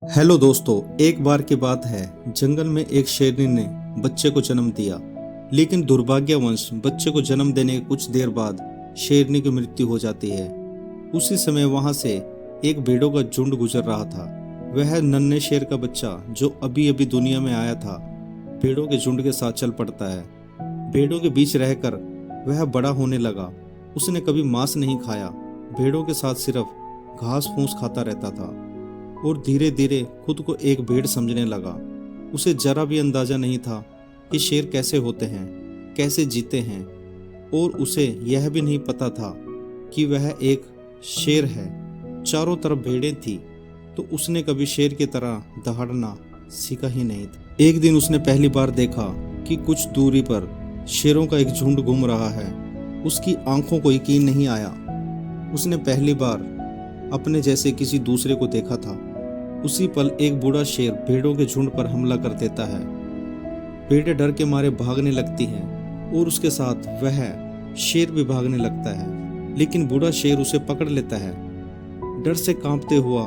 Hello दोस्तों, एक बार की बात है। जंगल में एक शेरनी ने बच्चे को जन्म दिया, लेकिन दुर्भाग्यवश बच्चे को जन्म देने के कुछ देर बाद शेरनी की मृत्यु हो जाती है। उसी समय वहां से एक भेड़ों का झुंड गुजर रहा था। वह नन्हे शेर का बच्चा जो अभी अभी दुनिया में आया था, भेड़ों के झुंड के साथ चल पड़ता है। भेड़ों के बीच रहकर वह बड़ा होने लगा। उसने कभी मांस नहीं खाया, भेड़ों के साथ सिर्फ घास फूस खाता रहता था और धीरे धीरे खुद को एक भेड़ समझने लगा। उसे जरा भी अंदाजा नहीं था कि शेर कैसे होते हैं, कैसे जीते हैं, और उसे यह भी नहीं पता था कि वह एक शेर है। चारों तरफ भेड़ें थी, तो उसने कभी शेर की तरह दहाड़ना सीखा ही नहीं था। एक दिन उसने पहली बार देखा कि कुछ दूरी पर शेरों का एक झुंड घूम रहा है। उसकी आंखों को यकीन नहीं आया। उसने पहली बार अपने जैसे किसी दूसरे को देखा था। उसी पल एक बूढ़ा शेर भेड़ों के झुंड पर हमला कर देता है। भेड़ें डर के मारे भागने लगती हैं और उसके साथ वह शेर भी भागने लगता है, लेकिन बूढ़ा शेर उसे पकड़ लेता है। डर से कांपते हुआ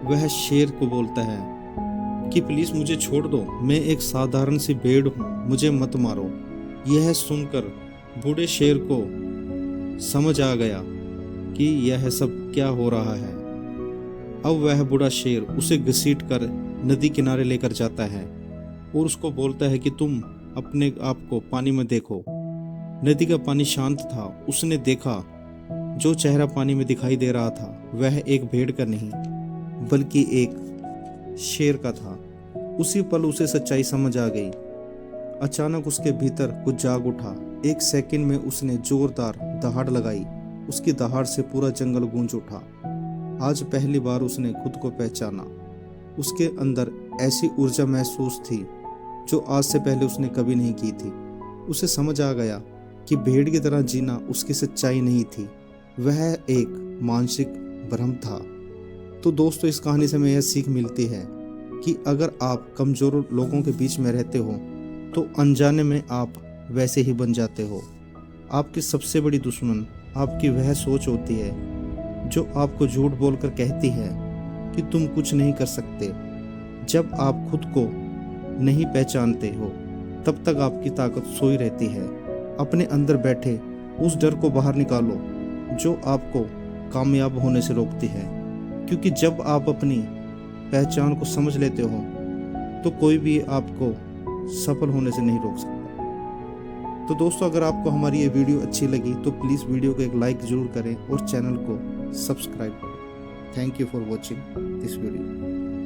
वह शेर को बोलता है कि प्लीज मुझे छोड़ दो, मैं एक साधारण सी भेड़ हूँ, मुझे मत मारो। यह सुनकर बूढ़े शेर को समझ आ गया कि यह सब क्या हो रहा है। अब वह बूढ़ा शेर उसे घसीट कर नदी किनारे लेकर जाता है और उसको बोलता है कि तुम अपने आप को पानी में देखो। नदी का पानी शांत था। उसने देखा जो चेहरा पानी में दिखाई दे रहा था वह एक भेड़ का नहीं बल्कि एक शेर का था। उसी पल उसे सच्चाई समझ आ गई। अचानक उसके भीतर कुछ जाग उठा। एक सेकंड में उसने जोरदार दहाड़ लगाई। उसकी दहाड़ से पूरा जंगल गूंज उठा। आज पहली बार उसने खुद को पहचाना। उसके अंदर ऐसी ऊर्जा महसूस थी जो आज से पहले उसने कभी नहीं की थी। उसे समझ आ गया कि भेड़ की तरह जीना उसकी सच्चाई नहीं थी, वह एक मानसिक भ्रम था। तो दोस्तों, इस कहानी से हमें यह सीख मिलती है कि अगर आप कमजोर लोगों के बीच में रहते हो तो अनजाने में आप वैसे ही बन जाते हो। आपकी सबसे बड़ी दुश्मन आपकी वह सोच होती है जो आपको झूठ बोलकर कहती है कि तुम कुछ नहीं कर सकते। जब आप खुद को नहीं पहचानते हो तब तक आपकी ताकत सोई रहती है। अपने अंदर बैठे उस डर को बाहर निकालो जो आपको कामयाब होने से रोकती है, क्योंकि जब आप अपनी पहचान को समझ लेते हो तो कोई भी आपको सफल होने से नहीं रोक सकता। तो दोस्तों, अगर आपको हमारी ये वीडियो अच्छी लगी तो प्लीज़ वीडियो को एक लाइक ज़रूर करें और चैनल को सब्सक्राइब करें। Thank you for watching this video.